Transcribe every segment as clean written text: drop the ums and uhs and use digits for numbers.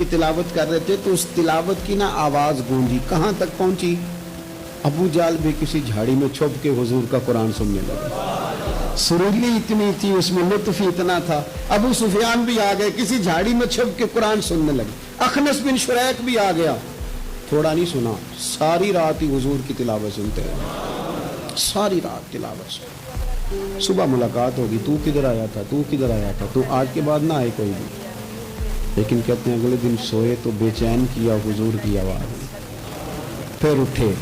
کی تلاوت کر رہے تھے تو اس تلاوت کی نا آواز گونجی، کہاں تک پہنچی؟ ابو جہل بھی کسی جھاڑی میں چھپ کے حضور کا قرآن سننے لگے۔ سریلی اتنی تھی، اس میں لطف اتنا تھا۔ ابو سفیان بھی آ گئے، کسی جھاڑی میں چھپ کے قرآن سننے لگے۔ اخنس بن شریک بھی آ گیا، تھوڑا نہیں سنا، ساری رات ہی حضور کی تلاوت سنتے ہیں، ساری رات تلاوت سنتے۔ صبح ملاقات ہوگی، تو کدھر آیا تھا، تو کدھر آیا تھا، تو آج کے بعد نہ آئے کوئی بھی، لیکن کہتے ہیں اگلے دن سوئے تو بے چین کیا حضور کی آواز، پھر اٹھے،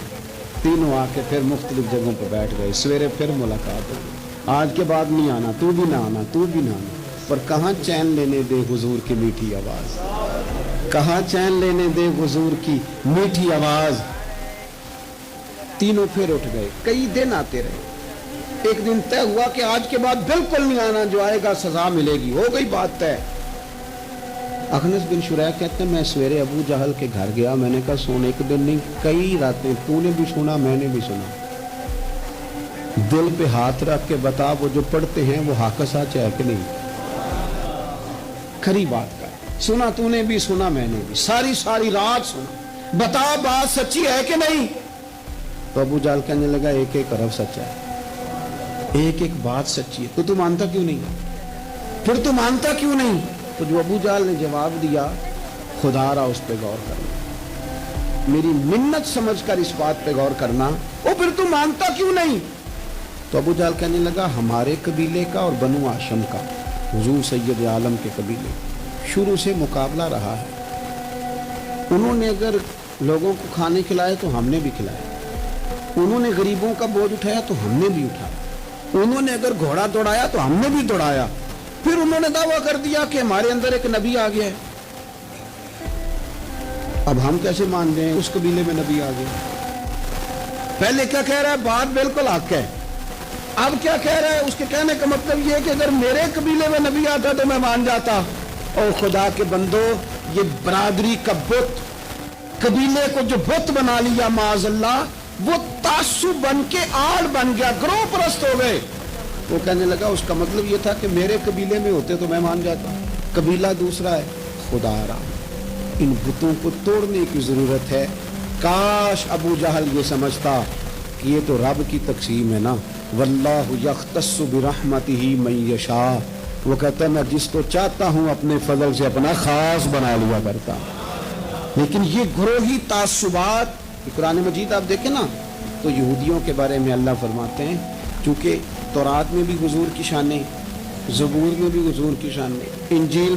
تینوں آ کے پھر مختلف جگہوں پہ بیٹھ گئے، سویرے پھر ملاقات ہوگی، آج کے بعد نہیں آنا، تو بھی نہ آنا، تو بھی نہ آنا، پر کہاں چین لینے دے حضور کی میٹھی آواز، کہاں چین لینے دے حضور کی میٹھی آواز۔ تینوں پھر اٹھ گئے، کئی دن آتے رہے، ایک دن طے ہوا کہ آج کے بعد بالکل نہیں آنا، جو آئے گا سزا ملے گی، ہو گئی بات طے۔ اخنس بن شریک کہتے ہیں میں سویرے ابو جہل کے گھر گیا، میں نے کہا سونے ایک دن نہیں کئی راتیں، تو نے بھی سنا میں نے بھی سنا، دل پہ ہاتھ رکھ کے بتا وہ جو پڑھتے ہیں وہ حق سچ ہے کہ نہیں، کھری بات کر، سنا تو نے بھی سنا میں نے بھی، ساری رات سنا، بتا بات سچی ہے کہ نہیں؟ تو ابو جہل کہنے لگا ایک ایک حرف سچا ہے، ایک ایک بات سچی ہے، تو مانتا کیوں نہیں؟ پھر تو مانتا کیوں نہیں؟ تو جو ابو جہل نے جواب دیا، خدا را اس پہ غور کرنا، میری منت سمجھ کر اس بات پہ غور کرنا، وہ پھر تو مانتا کیوں نہیں؟ تو ابو جہل کہنے لگا ہمارے قبیلے کا اور بنو ہاشم کا، حضور سید عالم کے قبیلے، شروع سے مقابلہ رہا ہے، انہوں نے اگر لوگوں کو کھانے کھلائے تو ہم نے بھی کھلائے، انہوں نے غریبوں کا بوجھ اٹھایا تو ہم نے بھی اٹھایا، انہوں نے اگر گھوڑا دوڑایا تو ہم نے بھی دوڑایا، پھر انہوں نے دعویٰ کر دیا کہ ہمارے اندر ایک نبی آ گیا ہے، اب ہم کیسے مان جائیں اس قبیلے میں نبی آ گیا؟ پہلے کیا کہہ رہا ہے؟ بات بالکل حق ہے، اب کیا کہہ رہا ہے؟ اس کے کہنے کا مطلب یہ ہے کہ اگر میرے قبیلے میں نبی آتا تو میں مان جاتا۔ اور خدا کے بندو، یہ برادری کا بت، قبیلے کو جو بت بنا لیا معاذ اللہ، وہ تعصب بن کے آڑ بن گیا، گروہ پرست ہو گئے۔ وہ کہنے لگا اس کا مطلب یہ تھا کہ میرے قبیلے میں ہوتے تو میں مان جاتا، قبیلہ دوسرا ہے، خدا را ان بتوں کو توڑنے کی ضرورت ہے۔ کاش ابو جہل یہ سمجھتا کہ یہ تو رب کی تقسیم ہے نا، واللہ یختص برحمتہ من یشاء، وہ کہتا ہے میں جس کو چاہتا ہوں اپنے فضل سے اپنا خاص بنا لیا کرتا، لیکن یہ گروہی تعصبات، قرآن مجید آپ دیکھیں نا تو یہودیوں کے بارے میں اللہ فرماتے ہیں چونکہ تورات میں بھی حضور کی شانیں، زبور میں بھی حضور کی شانیں، انجیل